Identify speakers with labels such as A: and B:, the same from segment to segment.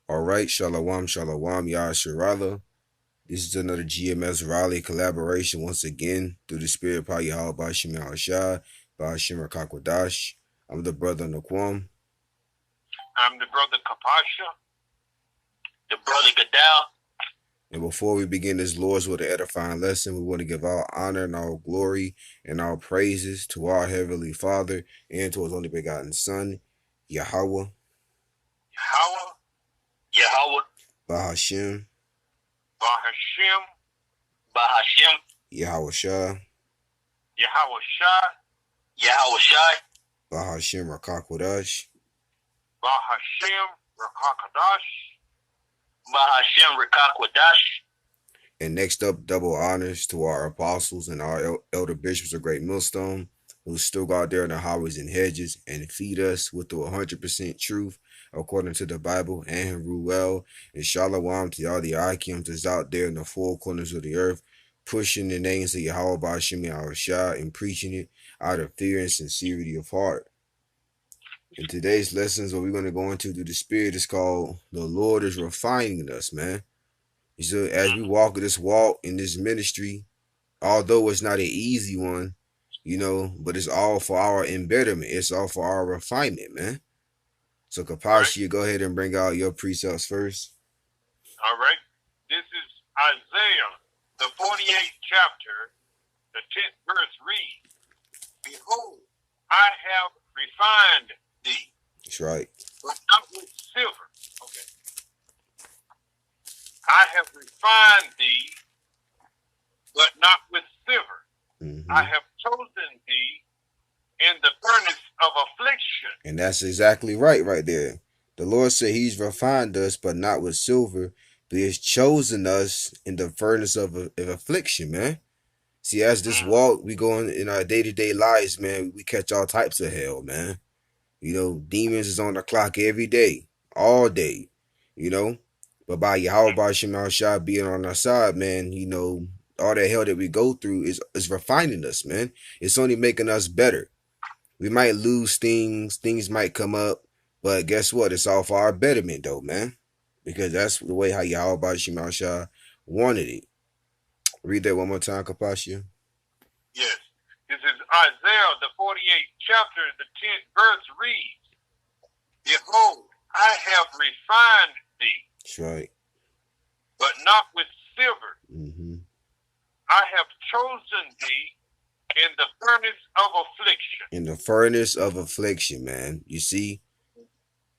A: All right, Shalom, Shalom, Yahshua. This is another GMS Raleigh collaboration once again through the Spirit Power Yahweh Bashim Yahushua, Bashim Rakakwadash. I'm the brother Naquam.
B: I'm the brother Kapasha, the brother Gadal.
A: And before we begin this Lord's with an edifying lesson, we want to give all honor and all glory and all praises to our Heavenly Father and to His only begotten Son, Yahweh,
B: Yahweh,
A: Bahashim,
B: Bahashim,
A: Yahushua,
B: Yahushai,
A: Bahashim Rakakwadash,
B: Bahashim Rakakadash, Bahashim Rakakwadash.
A: And next up, double honors to our apostles and our elder bishops of Great Millstone, who still go out there in the highways and hedges and feed us with the 100% truth according to the Bible, and Ruel and Shalom to all the Akim that's out there in the four corners of the earth, pushing the names of Yahweh Bashim Yahushua and preaching it out of fear and sincerity of heart. In today's lessons, what we're going to go into through the Spirit is called The Lord is Refining Us, man. So as we walk this walk in this ministry, although it's not an easy one, but it's all for our embetterment. It's all for our refinement, man. So Kapashi, right. Go ahead and bring out your precepts first.
B: All right. This is Isaiah, the 48th chapter, the 10th verse reads, "Behold, I have refined thee."
A: That's right.
B: But not with silver. Okay. I have refined thee, but not with silver.
A: Mm-hmm.
B: I have chosen thee in the furnace of affliction.
A: And that's exactly right there. The Lord said He's refined us, but not with silver, but He's chosen us in the furnace of affliction, man. See, as this walk, we go in our day-to-day lives, man, we catch all types of hell, man. Demons is on the clock every day, all day, But by Yahweh Bashim Yahushua being on our side, man, all that hell that we go through is refining us, man. It's only making us better. We might lose things might come up, but guess what? It's all for our betterment, though, man. Because that's the way how Yahweh Bashim Yahushua wanted it. Read that one more time, Kapashia.
B: Yes. This is Isaiah, the 48th chapter, the 10th verse reads, "Behold, I have refined thee."
A: That's right.
B: "But not with silver.
A: Mm-hmm.
B: I have chosen thee in the furnace of affliction."
A: In the furnace of affliction, man. You see?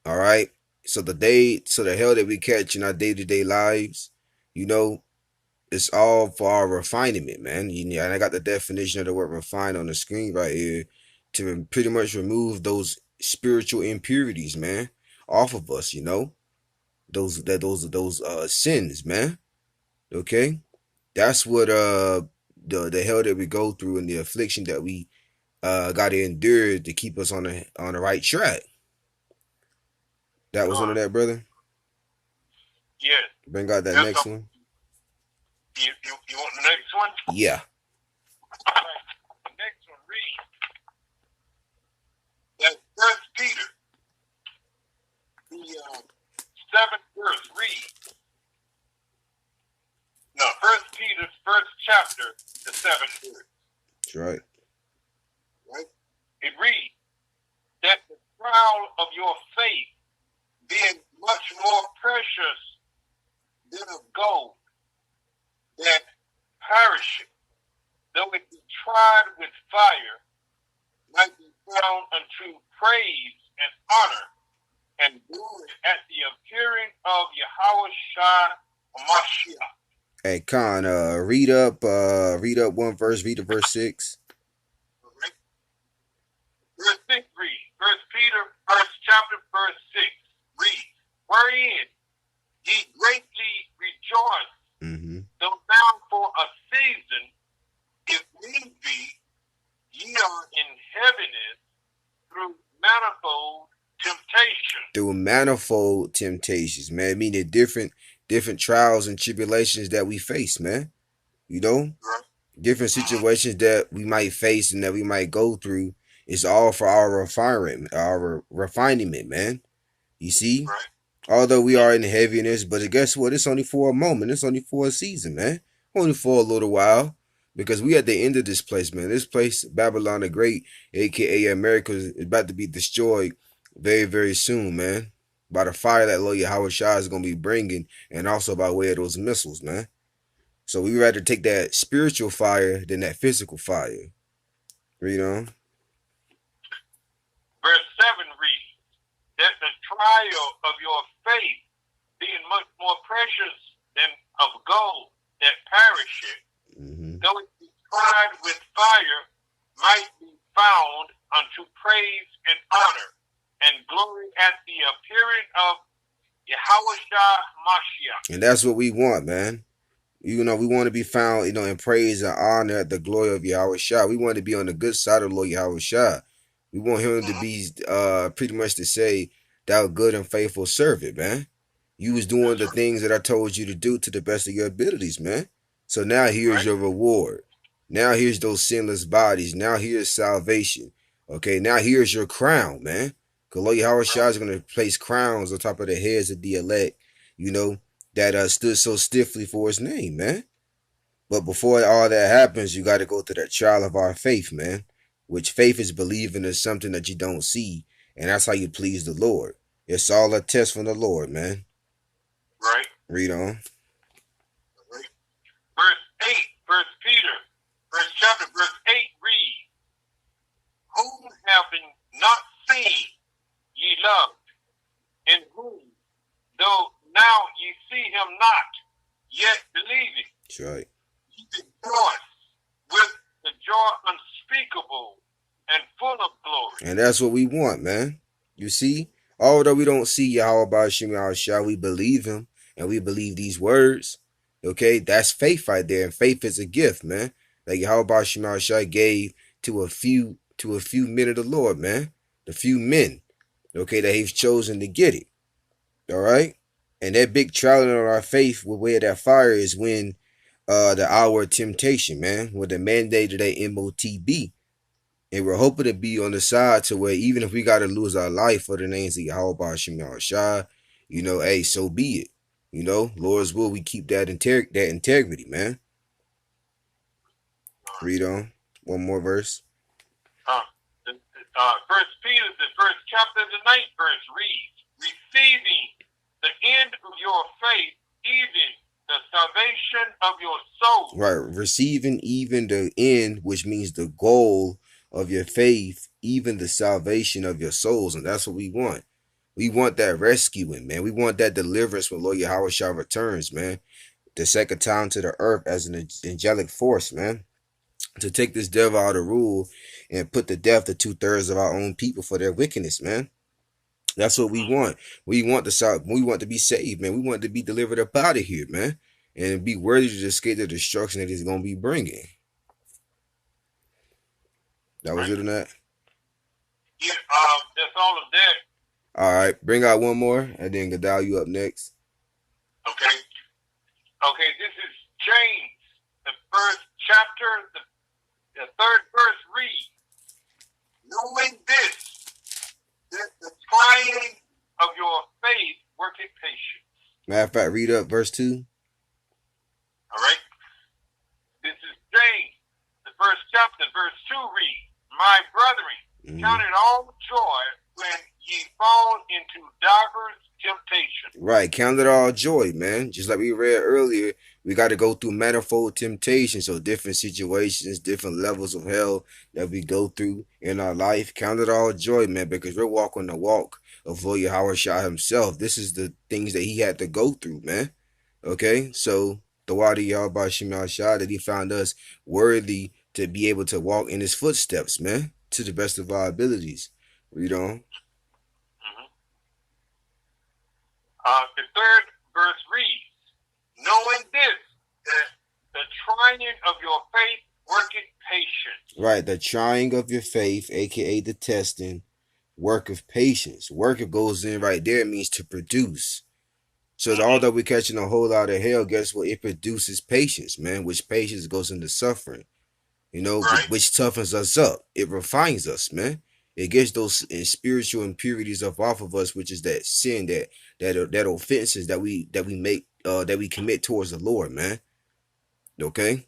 A: All right? So the hell that we catch in our day-to-day lives, it's all for our refinement, man. And I got the definition of the word refine on the screen right here to pretty much remove those spiritual impurities, man, off of us, those sins, man. Okay? That's what the hell that we go through and the affliction that we got to endure to keep us on the right track. That was one of that, brother?
B: Yes.
A: Bring out that next one.
B: You want the next one?
A: Yeah.
B: All right. The next one reads, that's 1 Peter, the 7th verse reads, 1 Peter's 1st chapter, the 7th verse.
A: That's right.
B: Right? It reads, "That the trial of your faith, being much more precious than of gold, that perisheth, though it be tried with fire, might be found unto praise and honor and glory at the appearing of Yahushua HaMashiach."
A: Hey, Khan, read up one verse, read to verse 6.
B: All right. Verse 6 reads, 1 Peter, 1st chapter, verse 6 reads, "Wherein ye greatly rejoice, though now for a season, if need be, ye are in heaviness through manifold temptation."
A: Through manifold temptations, man. Meaning different trials and tribulations that we face, man.
B: Right.
A: Different situations that we might face and that we might go through. It's all for our refinement, man. You see?
B: Right.
A: Although we are in heaviness, but guess what? It's only for a moment. It's only for a season, man. Only for a little while. Because we at the end of this place, man. This place, Babylon the Great, aka America, is about to be destroyed very, very soon, man. By the fire that Lord Yahweh Shai is going to be bringing, and also by way of those missiles, man. So we rather take that spiritual fire than that physical fire. Read on.
B: Verse 7 reads, that the trial of your faith, being much more precious than of gold that perisheth, though it be tried with fire, might be found unto praise and honor and glory at the appearing of Yahushua Mashiach.
A: And that's what we want, man. We want to be found, in praise and honor at the glory of Yahweh Shai. We want to be on the good side of Lord Yahweh Shai. We want him to be pretty much to say, thou good and faithful servant, man. You was doing the things that I told you to do to the best of your abilities, man. So now here's your reward. Now here's those sinless bodies. Now here's salvation. Okay, now here's your crown, man. Because Lord Yahweh Shai is going to place crowns on top of the heads of the elect, that stood so stiffly for his name, man. But before all that happens, you got to go through that trial of our faith, man. Which faith is believing in something that you don't see. And that's how you please the Lord. It's all a test from the Lord, man.
B: Right.
A: Read on.
B: Right. Verse 8, First Peter, first chapter, verse 8 reads, whom having not seen ye love, in whom, though now ye see him not, yet believing.
A: That's right.
B: Ye rejoice with the joy unspeakable and full of glory.
A: And that's what we want, man. You see? Although we don't see Yahweh Ba'ashim Yahushua, we believe him and we believe these words. Okay? That's faith right there. And faith is a gift, man. That Yahweh Ba'ashim Yahushua gave to a few men of the Lord, man. The few men, okay, that he's chosen to get it. All right? And that big trial on our faith with where that fire is when the hour of temptation, man, with the mandate of that MOTB. And we're hoping to be on the side to where even if we got to lose our life for the names of Yahweh Ba'ashim Yahushua, hey, so be it. Lord's will, we keep that integrity, man. Read on. One more verse.
B: First Peter, the first chapter, the 9th verse reads, receiving the end of your faith, even the salvation of your soul.
A: Right, receiving even the end, which means the goal of your faith, even the salvation of your souls. And that's what we want. We want that rescuing, man. We want that deliverance when Lord Yahweh Shai returns, man. The second time to the earth as an angelic force, man. To take this devil out of rule and put to death the 2/3 of our own people for their wickedness, man. That's what we want. We want to be saved, man. We want to be delivered up out of here, man. And be worthy to escape the destruction that he's going to be bringing. That was it on that?
B: Yeah, that's all of that.
A: All right, bring out one more, and then Gadal, you up next.
B: Okay. Okay, this is James, the first chapter, the 3rd verse reads, knowing this, that the trying of your faith worketh patience.
A: Matter of fact, read up verse 2.
B: All right. This is James, the first chapter, verse 2 reads, my brethren, count it all joy when ye fall into divers temptations.
A: Right, count it all joy, man. Just like we read earlier, we got to go through manifold temptations, so different situations, different levels of hell that we go through in our life. Count it all joy, man, because we're walking the walk of Lord Yahweh Shai himself. This is the things that he had to go through, man. Okay, so the Wadi Yahweh Ba'ashim Yahushua, that he found us worthy to be able to walk in his footsteps, man, to the best of our abilities. Read on.
B: The 3rd verse reads, knowing this, that the trying of your faith worketh patience.
A: Right, the trying of your faith, aka the testing, worketh patience. Work goes in right there, means to produce. So although we're catching a whole lot of hell, guess what? It produces patience, man, which patience goes into suffering. Right. Which toughens us up. It refines us, man. It gets those spiritual impurities up off of us, which is that sin, that offenses that we make, that we commit towards the Lord, man. Okay.
B: Right.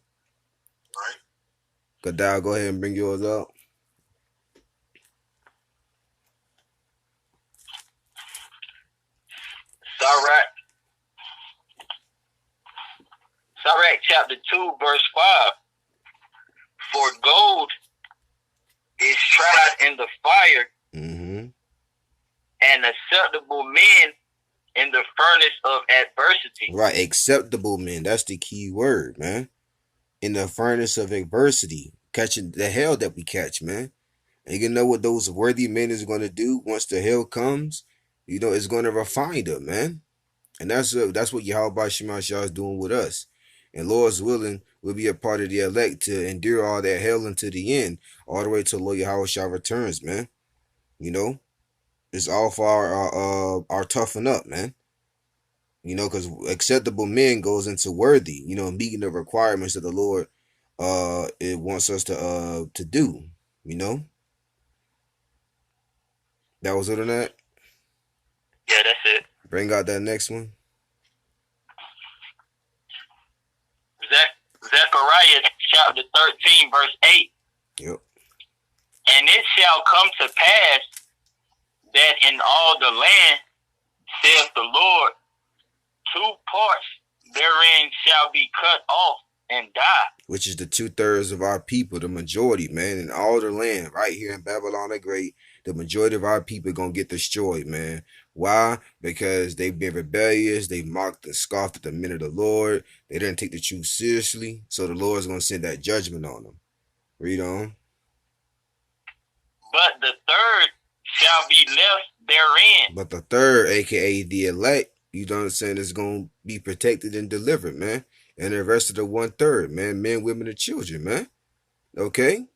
A: Kadal, go ahead and bring yours up.
B: Sirach chapter 2, verse 5. For gold is tried in the fire, and acceptable men in the furnace of adversity.
A: Right, acceptable men. That's the key word, man. In the furnace of adversity, catching the hell that we catch, man. And you know what those worthy men is going to do once the hell comes? It's going to refine them, man. And that's what Yahweh Shemashah is doing with us. And Lord's willing, we'll be a part of the elect to endure all that hell until the end, all the way till Lord Yahweh Shah returns, man. It's all for our toughen up, man. Because acceptable men goes into worthy, meeting the requirements that the Lord it wants us to do, That was it on that?
B: Yeah, that's it.
A: Bring out that next one.
B: Zechariah chapter 13, verse 8.
A: Yep.
B: And it shall come to pass that in all the land, saith the Lord, 2 parts therein shall be cut off and die.
A: Which is the 2/3 of our people, the majority, man, in all the land, right here in Babylon the Great. The majority of our people gonna get destroyed, man. Why? Because they've been rebellious. They mocked and scoffed at the men of the Lord. They didn't take the truth seriously. So the Lord's gonna send that judgment on them. Read on.
B: But the third shall be left therein.
A: But the third, aka the elect, you know what I'm saying, is gonna be protected and delivered, man. And the rest of the 1/3, man, men, women, and children, man. Okay?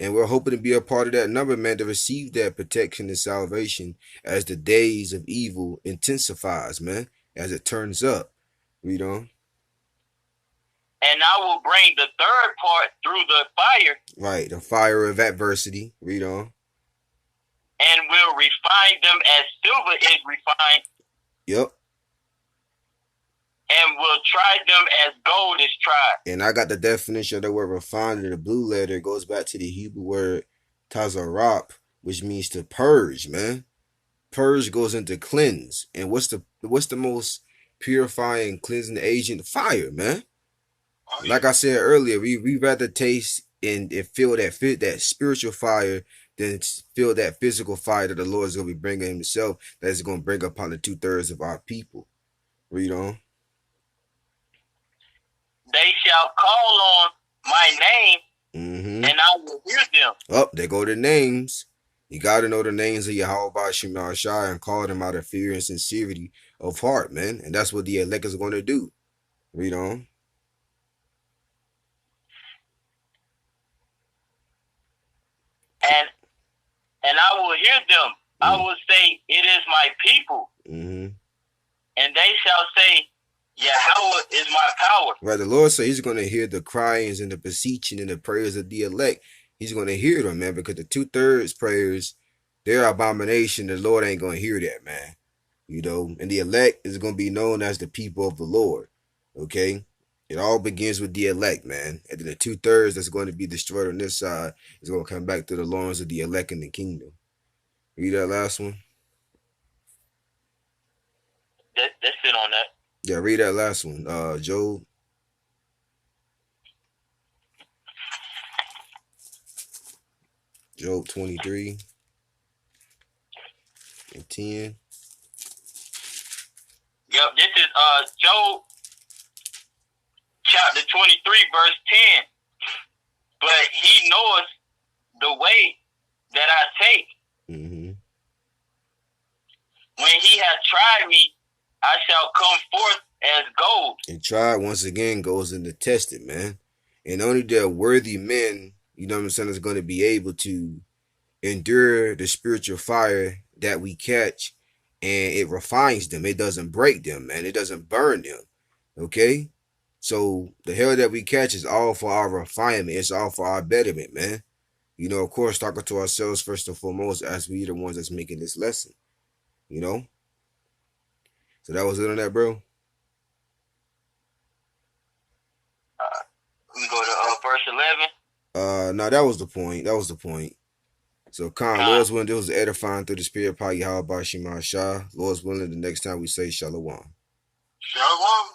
A: And we're hoping to be a part of that number, man, to receive that protection and salvation as the days of evil intensifies, man, as it turns up. Read on.
B: And I will bring the third part through the fire.
A: Right, the fire of adversity. Read on.
B: And will refine them as silver is refined.
A: Yep.
B: And will try them as gold is tried.
A: And I got the definition of the word refined in the blue letter. It goes back to the Hebrew word tazarap, which means to purge, man. Purge goes into cleanse. And what's the most purifying, cleansing agent? Fire, man. Oh, yeah. Like I said earlier, we rather taste and feel that spiritual fire than feel that physical fire that the Lord is going to be bringing himself, that is going to bring upon the 2/3 of our people. Read on.
B: They shall call on my name, and I will hear them.
A: Oh, there go the names. You got to know the names of Yahweh Shema Shai and call them out of fear and sincerity of heart, man. And that's what the elect is going to do. Read on.
B: And I will hear them. I will say, it is my people. And they shall say, Yahweh is my power.
A: Right, the Lord said he's going to hear the cryings and the beseeching and the prayers of the elect. He's going to hear them, man, because the 2/3 prayers, they're abomination. The Lord ain't going to hear that, man. And the elect is going to be known as the people of the Lord. Okay? It all begins with the elect, man. And then the 2/3 that's going to be destroyed on this side is going to come back to the loins of the elect in the kingdom. Read that last one.
B: That's it on that.
A: Yeah, read that last one, Job. Job 23 and 10.
B: Yep, this is Job chapter 23, verse 10. But he knoweth the way that I take. When he hath tried me, I shall come forth as gold.
A: And tried once again goes into tested, man. And only the worthy men, you know what I'm saying, is going to be able to endure the spiritual fire that we catch, and it refines them. It doesn't break them, man. It doesn't burn them. Okay? So the hell that we catch is all for our refinement. It's all for our betterment, man. You know, of course, talking to ourselves first and foremost, as we the ones that's making this lesson. You know. So that was it on that, bro.
B: We go to verse 11.
A: No, that was the point. That was the point. So, Lord's willing, this was edifying through the Spirit, Yahweh Shema Shah. Lord's willing, the next time we say Shalom.
B: Shalom.